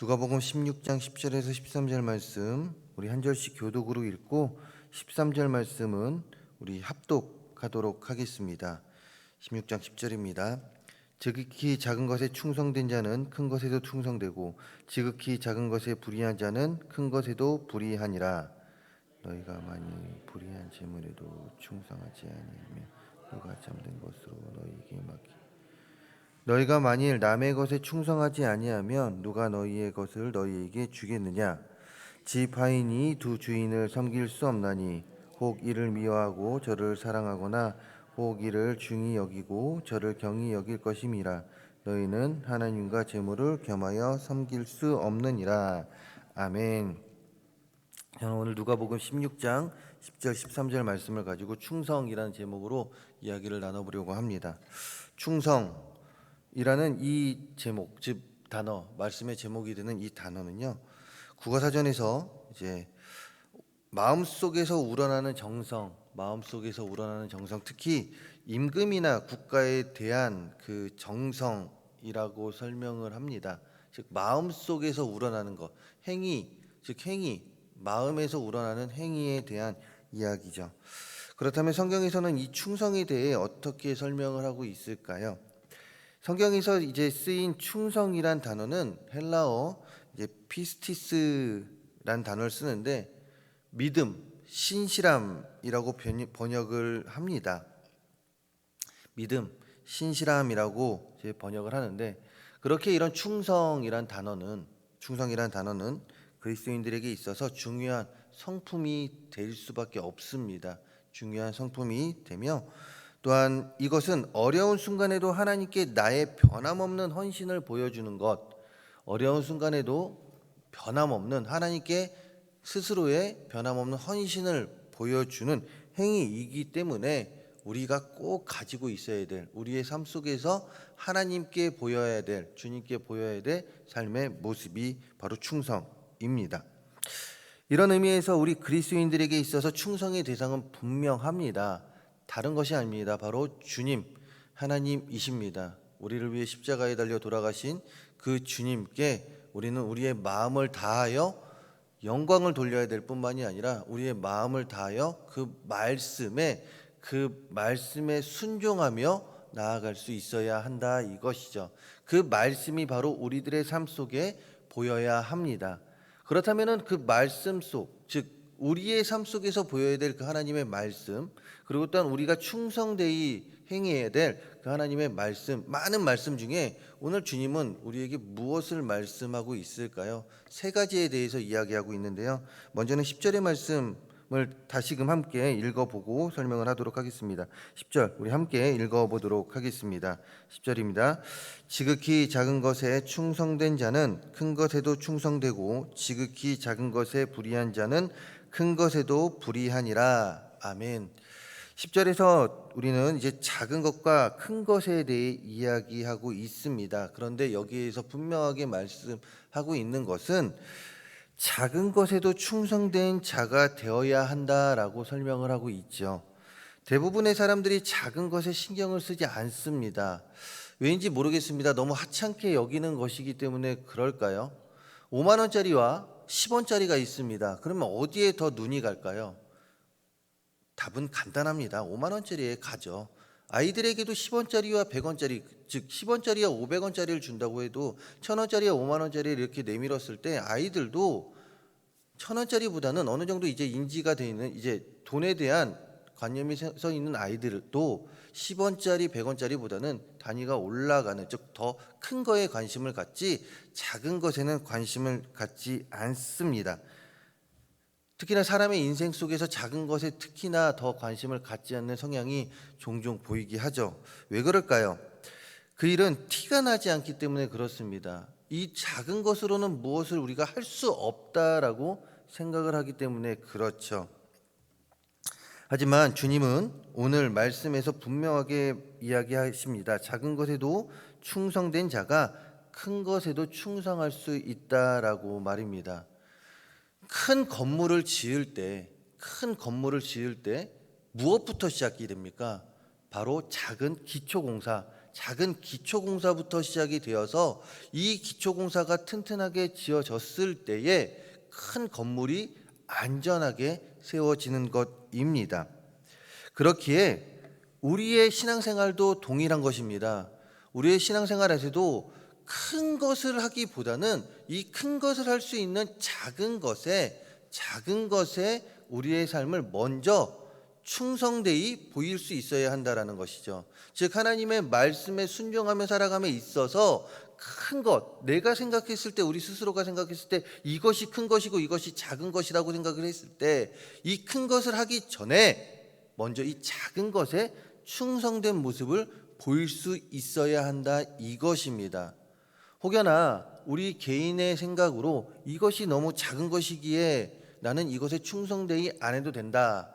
누가복음 16장 10절에서 13절 말씀 우리 한 절씩 교독으로 읽고 13절 말씀은 우리 합독하도록 하겠습니다. 16장 10절입니다. 지극히 작은 것에 충성된 자는 큰 것에도 충성되고 지극히 작은 것에 불의한 자는 큰 것에도 불의하니라. 너희가 만일 불의한 재물에도 충성하지 아니하면 누가 잠든 것으로 너희에게 맡기 너희가 만일 남의 것에 충성하지 아니하면 누가 너희의 것을 너희에게 주겠느냐. 집 하인이 두 주인을 섬길 수 없나니 혹 이를 미워하고 저를 사랑하거나 혹 이를 중히 여기고 저를 경히 여길 것임이라. 너희는 하나님과 재물을 겸하여 섬길 수 없느니라. 아멘. 저는 오늘 누가복음 16장 10절 13절 말씀을 가지고 충성이라는 제목으로 이야기를 나눠보려고 합니다. 충성이라는 이 제목, 즉 단어, 말씀의 제목이 되는 이 단어는요, 국어사전에서 이제 마음속에서 우러나는 정성, 특히 임금이나 국가에 대한 그 정성이라고 설명을 합니다. 즉 마음속에서 우러나는 것, 행위, 마음에서 우러나는 행위에 대한 이야기죠. 그렇다면 성경에서는 이 충성에 대해 어떻게 설명을 하고 있을까요? 성경에서 이제 쓰인 충성이란 단어는 헬라어 이제 피스티스란 단어를 쓰는데 믿음, 신실함이라고 번역을 합니다. 믿음, 신실함이라고 이제 번역을 하는데 그렇게 이런 충성이란 단어는 그리스도인들에게 있어서 중요한 성품이 될 수밖에 없습니다. 중요한 성품이 되며 또한 이것은 어려운 순간에도 하나님께 나의 변함없는 헌신을 보여주는 것, 어려운 순간에도 변함없는 하나님께 스스로의 변함없는 헌신을 보여주는 행위이기 때문에 우리가 꼭 가지고 있어야 될, 우리의 삶 속에서 하나님께 보여야 될, 주님께 보여야 될 삶의 모습이 바로 충성입니다. 이런 의미에서 우리 그리스도인들에게 있어서 충성의 대상은 분명합니다. 다른 것이 아닙니다. 바로 주님, 하나님이십니다. 우리를 위해 십자가에 달려 돌아가신 그 주님께 우리는 우리의 마음을 다하여 영광을 돌려야 될 뿐만이 아니라 우리의 마음을 다하여 그 말씀에 순종하며 나아갈 수 있어야 한다, 이것이죠. 그 말씀이 바로 우리들의 삶 속에 보여야 합니다. 그렇다면은 그 말씀 속, 즉 우리의 삶 속에서 보여야 될 그 하나님의 말씀, 그리고 또한 우리가 충성되이 행해야 될 그 하나님의 말씀, 많은 말씀 중에 오늘 주님은 우리에게 무엇을 말씀하고 있을까요? 세 가지에 대해서 이야기하고 있는데요. 먼저는 10절의 말씀을 다시금 함께 읽어보고 설명을 하도록 하겠습니다. 10절 우리 함께 읽어보도록 하겠습니다. 10절입니다. 지극히 작은 것에 충성된 자는 큰 것에도 충성되고 지극히 작은 것에 불의한 자는 큰 것에도 불의하니라. 아멘. 10절에서 우리는 이제 작은 것과 큰 것에 대해 이야기하고 있습니다. 그런데 여기에서 분명하게 말씀하고 있는 것은 작은 것에도 충성된 자가 되어야 한다라고 설명을 하고 있죠. 대부분의 사람들이 작은 것에 신경을 쓰지 않습니다. 왜인지 모르겠습니다. 너무 하찮게 여기는 것이기 때문에 그럴까요? 5만 원짜리와 10원짜리가 있습니다. 그러면 어디에 더 눈이 갈까요? 답은 간단합니다. 5만 원짜리에 가죠. 아이들에게도 10원짜리와 100원짜리, 즉 10원짜리와 500원짜리를 준다고 해도 1000원짜리와 5만 원짜리를 이렇게 내밀었을 때 아이들도 1000원짜리보다는 어느 정도 이제 인지가 되어 있는, 이제 돈에 대한 관념이 서 있는 아이들도 10원짜리, 100원짜리보다는 단위가 올라가는, 즉 더 큰 거에 관심을 갖지 작은 것에는 관심을 갖지 않습니다. 특히나 사람의 인생 속에서 작은 것에 특히나 더 관심을 갖지 않는 성향이 종종 보이게 하죠. 왜 그럴까요? 그 일은 티가 나지 않기 때문에 그렇습니다. 이 작은 것으로는 무엇을 우리가 할 수 없다라고 생각을 하기 때문에 그렇죠. 하지만 주님은 오늘 말씀에서 분명하게 이야기하십니다. 작은 것에도 충성된 자가 큰 것에도 충성할 수 있다라고 말입니다. 큰 건물을 지을 때 무엇부터 시작이 됩니까? 바로 작은 기초공사, 작은 기초공사부터 시작이 되어서 이 기초공사가 튼튼하게 지어졌을 때에 큰 건물이 안전하게 세워지는 것입니다. 그렇기에 우리의 신앙생활도 동일한 것입니다. 우리의 신앙생활에서도 큰 것을 하기보다는 이 큰 것을 할 수 있는 작은 것에 우리의 삶을 먼저 충성되이 보일 수 있어야 한다라는 것이죠. 즉 하나님의 말씀에 순종하며 살아감에 있어서 큰 것, 내가 생각했을 때, 우리 스스로가 생각했을 때 이것이 큰 것이고 이것이 작은 것이라고 생각을 했을 때 이 큰 것을 하기 전에 먼저 이 작은 것에 충성된 모습을 보일 수 있어야 한다, 이것입니다. 혹여나 우리 개인의 생각으로 이것이 너무 작은 것이기에 나는 이것에 충성되이 안 해도 된다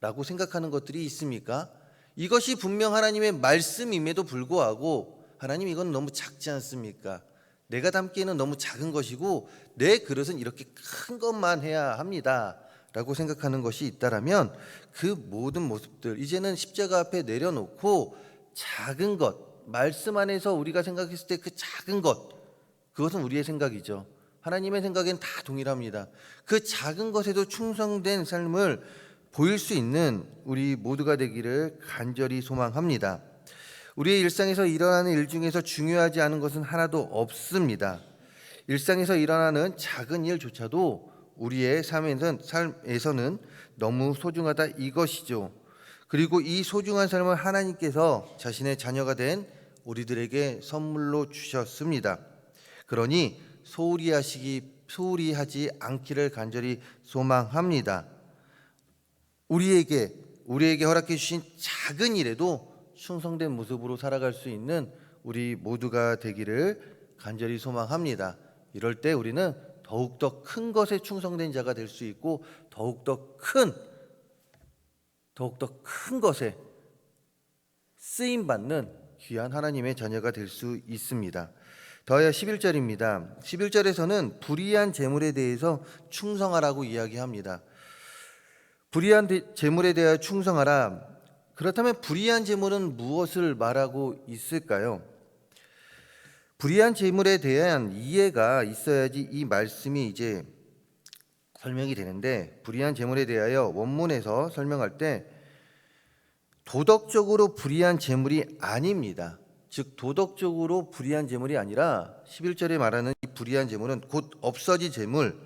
라고 생각하는 것들이 있습니까? 이것이 분명 하나님의 말씀임에도 불구하고 하나님, 이건 너무 작지 않습니까? 내가 담기에는 너무 작은 것이고 내 그릇은 이렇게 큰 것만 해야 합니다 라고 생각하는 것이 있다라면 그 모든 모습들 이제는 십자가 앞에 내려놓고 작은 것, 말씀 안에서 우리가 생각했을 때 그 작은 것, 그것은 우리의 생각이죠. 하나님의 생각엔 다 동일합니다. 그 작은 것에도 충성된 삶을 보일 수 있는 우리 모두가 되기를 간절히 소망합니다. 우리의 일상에서 일어나는 일 중에서 중요하지 않은 것은 하나도 없습니다. 일상에서 일어나는 작은 일조차도 우리의 삶에서는 너무 소중하다, 이것이죠. 그리고 이 소중한 삶을 하나님께서 자신의 자녀가 된 우리들에게 선물로 주셨습니다. 그러니 소홀히 하지 않기를 간절히 소망합니다. 우리에게 허락해 주신 작은 일에도 충성된 모습으로 살아갈 수 있는 우리 모두가 되기를 간절히 소망합니다. 이럴 때 우리는 더욱더 큰 것에 충성된 자가 될 수 있고 더욱더 큰 것에 쓰임받는 귀한 하나님의 자녀가 될 수 있습니다. 더하여 11절입니다. 11절에서는 불의한 재물에 대해서 충성하라고 이야기합니다. 불의한 재물에 대하여 충성하라. 그렇다면 불의한 재물은 무엇을 말하고 있을까요? 불의한 재물에 대한 이해가 있어야지 이 말씀이 이제 설명이 되는데, 불의한 재물에 대하여 원문에서 설명할 때 도덕적으로 불의한 재물이 아닙니다. 즉 도덕적으로 불의한 재물이 아니라 11절에 말하는 이 불의한 재물은 곧 없어질 재물,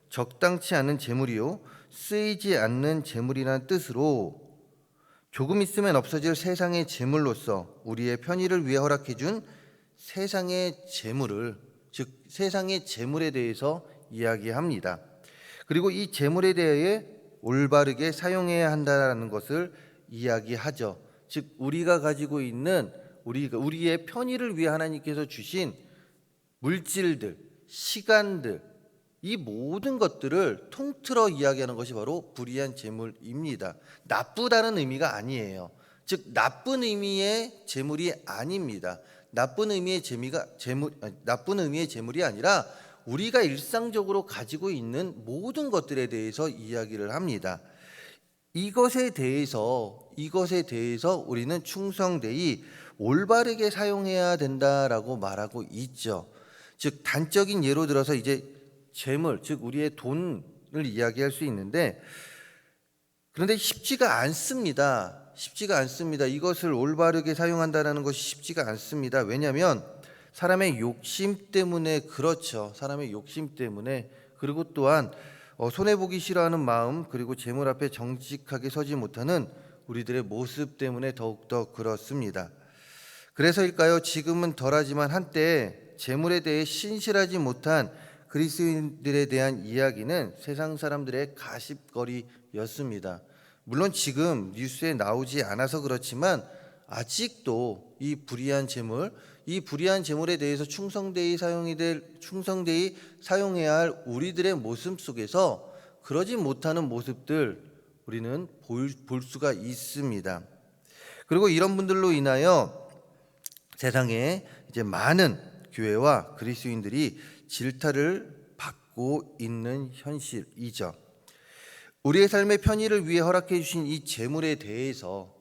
적당치 않은 재물이요 쓰이지 않는 재물이라는 뜻으로 조금 있으면 없어질 세상의 재물로서 우리의 편의를 위해 허락해 준 세상의 재물을, 즉 세상의 재물에 대해서 이야기합니다. 그리고 이 재물에 대해 올바르게 사용해야 한다는 것을 이야기하죠. 즉 우리가 가지고 있는 우리의 편의를 위해 하나님께서 주신 물질들, 시간들, 이 모든 것들을 통틀어 이야기하는 것이 바로 불의한 재물입니다. 나쁘다는 의미가 아니에요. 즉 나쁜 의미의 재물이 아닙니다. 나쁜 의미의 재물이 아니라 우리가 일상적으로 가지고 있는 모든 것들에 대해서 이야기를 합니다. 이것에 대해서 우리는 충성되이 올바르게 사용해야 된다라고 말하고 있죠. 즉 단적인 예로 들어서 이제 재물, 즉 우리의 돈을 이야기할 수 있는데, 그런데 쉽지가 않습니다. 이것을 올바르게 사용한다는 것이 쉽지가 않습니다. 왜냐하면 사람의 욕심 때문에 그렇죠. 그리고 또한 손해보기 싫어하는 마음, 그리고 재물 앞에 정직하게 서지 못하는 우리들의 모습 때문에 더욱더 그렇습니다. 그래서일까요? 지금은 덜하지만 한때 재물에 대해 신실하지 못한 그리스도인들에 대한 이야기는 세상 사람들의 가십거리였습니다. 물론 지금 뉴스에 나오지 않아서 그렇지만 아직도 이 불의한 재물에 대해서 충성되이 사용해야 할 우리들의 모습 속에서 그러지 못하는 모습들 우리는 볼 수가 있습니다. 그리고 이런 분들로 인하여 세상에 이제 많은 교회와 그리스도인들이 질타를 받고 있는 현실이죠. 우리의 삶의 편의를 위해 허락해 주신 이 재물에 대해서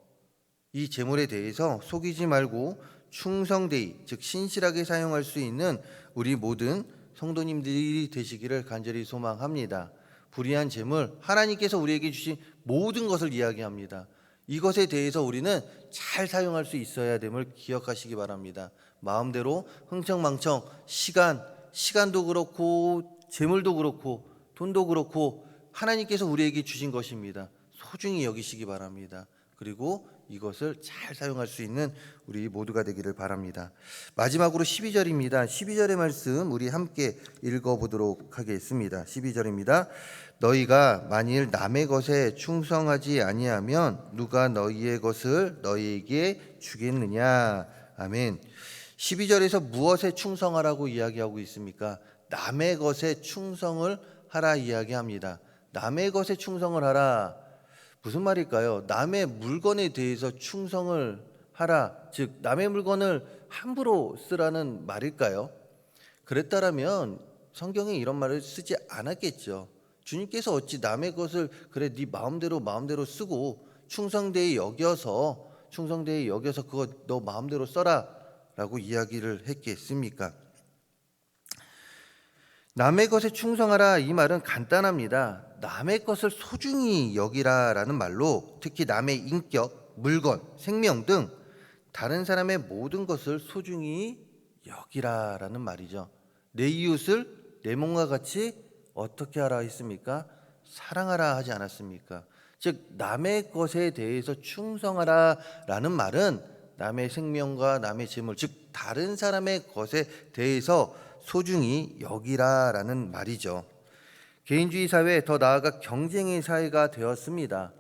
속이지 말고 충성되이 즉 신실하게 사용할 수 있는 우리 모든 성도님들이 되시기를 간절히 소망합니다. 불의한 재물, 하나님께서 우리에게 주신 모든 것을 이야기합니다. 이것에 대해서 우리는 잘 사용할 수 있어야 됨을 기억하시기 바랍니다. 마음대로 흥청망청 시간도 그렇고 재물도 그렇고 돈도 그렇고 하나님께서 우리에게 주신 것입니다. 소중히 여기시기 바랍니다. 그리고 이것을 잘 사용할 수 있는 우리 모두가 되기를 바랍니다. 마지막으로 12절입니다. 12절의 말씀 우리 함께 읽어보도록 하겠습니다. 12절입니다. 너희가 만일 남의 것에 충성하지 아니하면 누가 너희의 것을 너희에게 주겠느냐. 아멘. 12절에서 무엇에 충성하라고 이야기하고 있습니까? 남의 것에 충성을 하라 이야기합니다. 남의 것에 충성을 하라. 무슨 말일까요? 남의 물건에 대해서 충성을 하라. 즉 남의 물건을 함부로 쓰라는 말일까요? 그랬다라면 성경에 이런 말을 쓰지 않았겠죠. 주님께서 어찌 남의 것을 그래 네 마음대로 쓰고 충성되이 여겨서 그거 너 마음대로 써라라고 이야기를 했겠습니까? 남의 것에 충성하라 이 말은 간단합니다. 남의 것을 소중히 여기라라는 말로 특히 남의 인격, 물건, 생명 등 다른 사람의 모든 것을 소중히 여기라라는 말이죠. 내 이웃을 내 몸과 같이 어떻게 하라 했습니까? 사랑하라 하지 않았습니까? 즉 남의 것에 대해서 충성하라라는 말은 남의 생명과 남의 재물, 즉 다른 사람의 것에 대해서 소중히 여기라라는 말이죠. 개인주의 사회, 더 나아가 경쟁의 사회가 되었습니다.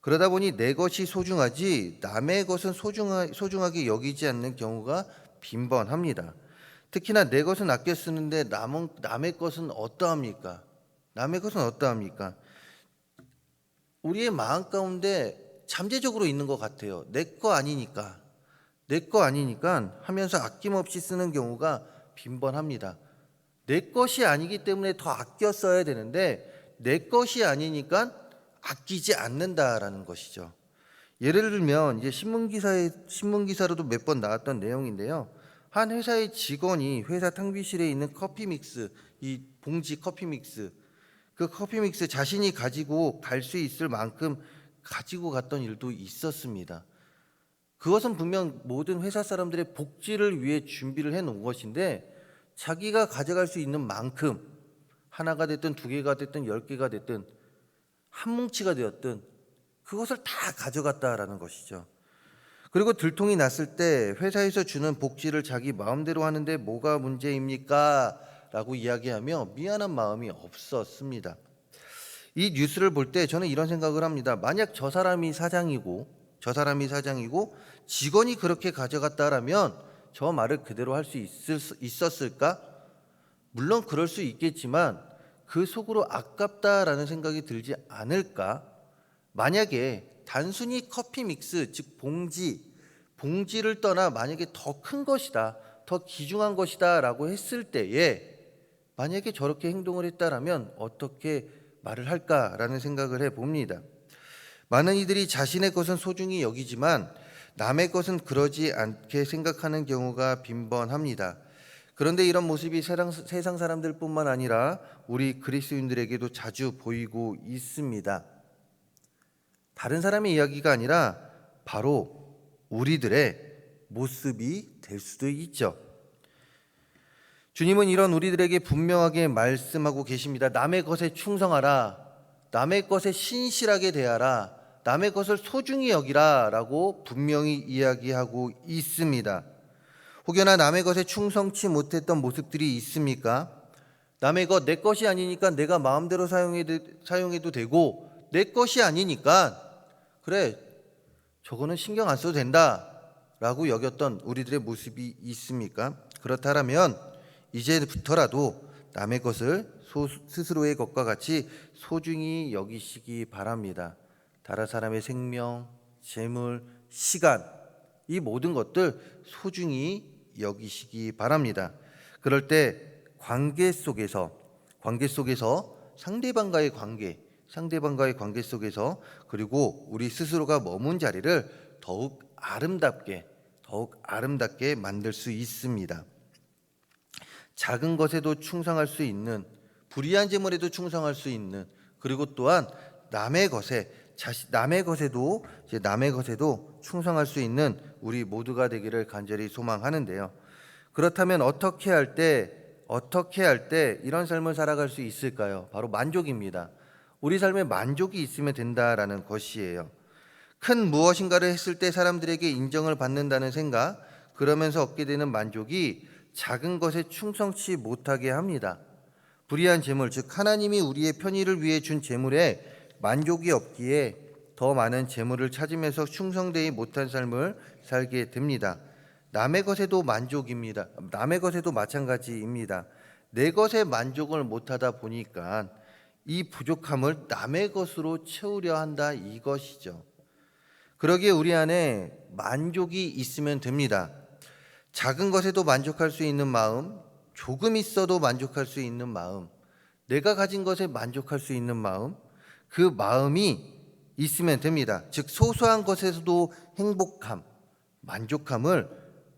그러다 보니 내 것이 소중하지 남의 것은 소중하게 여기지 않는 경우가 빈번합니다. 특히나 내 것은 아껴 쓰는데 남의 것은 어떠합니까? 남의 것은 어떠합니까? 우리의 마음 가운데 잠재적으로 있는 것 같아요. 내 거 아니니까 하면서 아낌없이 쓰는 경우가 빈번합니다. 내 것이 아니기 때문에 더 아껴 써야 되는데 내 것이 아니니까 아끼지 않는다라는 것이죠. 예를 들면 이제 신문 기사로도 몇 번 나왔던 내용인데요. 한 회사의 직원이 회사 탕비실에 있는 커피 믹스, 이 봉지 커피 믹스, 그 커피 믹스 자신이 가지고 갈 수 있을 만큼 가지고 갔던 일도 있었습니다. 그것은 분명 모든 회사 사람들의 복지를 위해 준비를 해놓은 것인데 자기가 가져갈 수 있는 만큼 하나가 됐든 두 개가 됐든 10개가 됐든 한 뭉치가 되었든 그것을 다 가져갔다라는 것이죠. 그리고 들통이 났을 때 회사에서 주는 복지를 자기 마음대로 하는데 뭐가 문제입니까? 라고 이야기하며 미안한 마음이 없었습니다. 이 뉴스를 볼 때 저는 이런 생각을 합니다. 만약 저 사람이 사장이고 직원이 그렇게 가져갔다라면 저 말을 그대로 할 수 있었을까? 물론 그럴 수 있겠지만 그 속으로 아깝다라는 생각이 들지 않을까? 만약에 단순히 커피 믹스, 즉 봉지를 떠나 만약에 더 큰 것이다, 더 귀중한 것이다 라고 했을 때에 만약에 저렇게 행동을 했다라면 어떻게 말을 할까라는 생각을 해봅니다. 많은 이들이 자신의 것은 소중히 여기지만 남의 것은 그러지 않게 생각하는 경우가 빈번합니다. 그런데 이런 모습이 세상 사람들뿐만 아니라 우리 그리스도인들에게도 자주 보이고 있습니다. 다른 사람의 이야기가 아니라 바로 우리들의 모습이 될 수도 있죠. 주님은 이런 우리들에게 분명하게 말씀하고 계십니다. 남의 것에 충성하라. 남의 것에 신실하게 대하라. 남의 것을 소중히 여기라 라고 분명히 이야기하고 있습니다. 혹여나 남의 것에 충성치 못했던 모습들이 있습니까? 남의 것, 내 것이 아니니까 내가 마음대로 사용해도 되고 내 것이 아니니까 그래 저거는 신경 안 써도 된다 라고 여겼던 우리들의 모습이 있습니까? 그렇다면 이제부터라도 남의 것을 스스로의 것과 같이 소중히 여기시기 바랍니다. 다른 사람의 생명, 재물, 시간 이 모든 것들 소중히 여기시기 바랍니다. 그럴 때 관계 속에서 상대방과의 관계 속에서 그리고 우리 스스로가 머문 자리를 더욱 아름답게 더욱 아름답게 만들 수 있습니다. 작은 것에도 충성할 수 있는, 불의한 재물에도 충성할 수 있는, 그리고 또한 남의 것에도 충성할 수 있는 우리 모두가 되기를 간절히 소망하는데요. 그렇다면 어떻게 할 때 이런 삶을 살아갈 수 있을까요? 바로 만족입니다. 우리 삶에 만족이 있으면 된다라는 것이에요. 큰 무엇인가를 했을 때 사람들에게 인정을 받는다는 생각, 그러면서 얻게 되는 만족이 작은 것에 충성치 못하게 합니다. 불의한 재물, 즉 하나님이 우리의 편의를 위해 준 재물에 만족이 없기에 더 많은 재물을 찾으면서 충성되지 못한 삶을 살게 됩니다. 남의 것에도 만족입니다. 남의 것에도 마찬가지입니다. 내 것에 만족을 못하다 보니까 이 부족함을 남의 것으로 채우려 한다, 이것이죠. 그러기에 우리 안에 만족이 있으면 됩니다. 작은 것에도 만족할 수 있는 마음, 조금 있어도 만족할 수 있는 마음, 내가 가진 것에 만족할 수 있는 마음, 그 마음이 있으면 됩니다. 즉 소소한 것에서도 행복함, 만족함을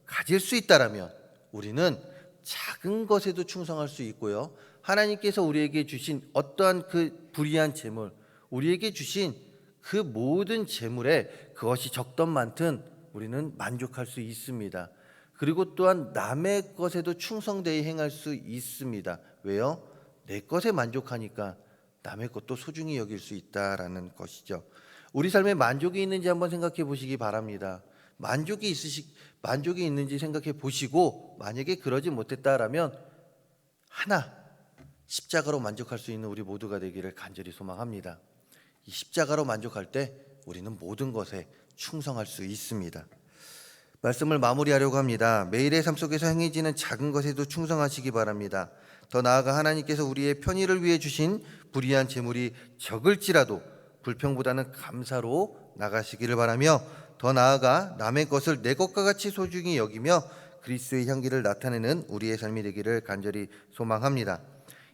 가질 수 있다라면 우리는 작은 것에도 충성할 수 있고요. 하나님께서 우리에게 주신 어떠한 그 불의한 재물, 우리에게 주신 그 모든 재물에 그것이 적든 많든 우리는 만족할 수 있습니다. 그리고 또한 남의 것에도 충성되이 행할 수 있습니다. 왜요? 내 것에 만족하니까 남의 것도 소중히 여길 수 있다라는 것이죠. 우리 삶에 만족이 있는지 한번 생각해 보시기 바랍니다. 만족이 있는지 생각해 보시고, 만약에 그러지 못했다라면 하나 십자가로 만족할 수 있는 우리 모두가 되기를 간절히 소망합니다. 이 십자가로 만족할 때 우리는 모든 것에 충성할 수 있습니다. 말씀을 마무리하려고 합니다. 매일의 삶 속에서 행해지는 작은 것에도 충성하시기 바랍니다. 더 나아가 하나님께서 우리의 편의를 위해 주신 불의한 재물이 적을지라도 불평보다는 감사로 나가시기를 바라며, 더 나아가 남의 것을 내 것과 같이 소중히 여기며 그리스도의 향기를 나타내는 우리의 삶이 되기를 간절히 소망합니다.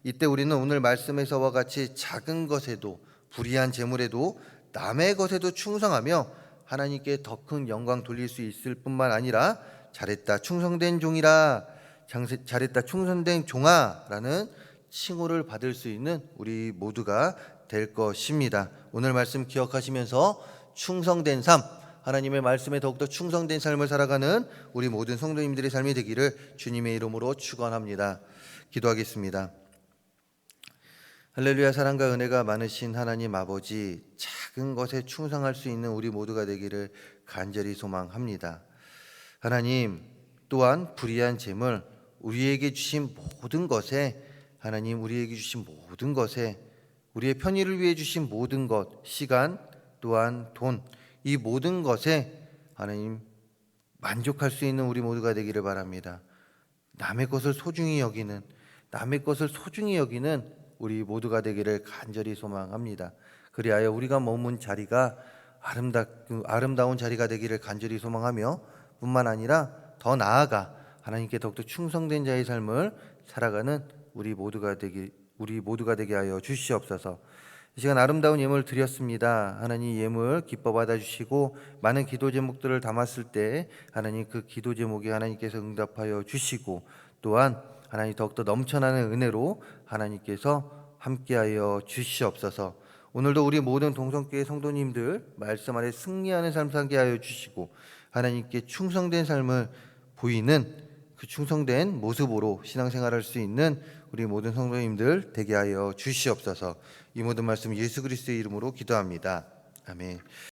이때 우리는 오늘 말씀에서와 같이 작은 것에도, 불의한 재물에도, 남의 것에도 충성하며 하나님께 더 큰 영광 돌릴 수 있을 뿐만 아니라 잘했다 충성된 종이라, 잘했다 충성된 종아라는 칭호를 받을 수 있는 우리 모두가 될 것입니다. 오늘 말씀 기억하시면서 충성된 삶, 하나님의 말씀에 더욱더 충성된 삶을 살아가는 우리 모든 성도님들의 삶이 되기를 주님의 이름으로 축원합니다. 기도하겠습니다. 할렐루야. 사랑과 은혜가 많으신 하나님 아버지, 작은 것에 충성할 수 있는 우리 모두가 되기를 간절히 소망합니다. 하나님, 또한 불의한 재물, 우리에게 주신 모든 것에, 하나님 우리에게 주신 모든 것에, 우리의 편의를 위해 주신 모든 것, 시간, 또한 돈, 이 모든 것에 하나님 만족할 수 있는 우리 모두가 되기를 바랍니다. 남의 것을 소중히 여기는 우리 모두가 되기를 간절히 소망합니다. 그리하여 우리가 머문 자리가 아름다운 자리가 되기를 간절히 소망하며, 뿐만 아니라 더 나아가 하나님께 더욱더 충성된 자의 삶을 살아가는 우리 모두가 되게 하여 주시옵소서. 이 시간 아름다운 예물 드렸습니다. 하나님 예물 기뻐 받아주시고, 많은 기도 제목들을 담았을 때 하나님 그 기도 제목에 하나님께서 응답하여 주시고, 또한 하나님 더욱더 넘쳐나는 은혜로 하나님께서 함께하여 주시옵소서. 오늘도 우리 모든 동성교회 성도님들 말씀 아래 승리하는 삶 살게 하여 주시고, 하나님께 충성된 삶을 보이는 그 충성된 모습으로 신앙생활할 수 있는 우리 모든 성도님들 되게 하여 주시옵소서. 이 모든 말씀 예수 그리스도의 이름으로 기도합니다. 아멘.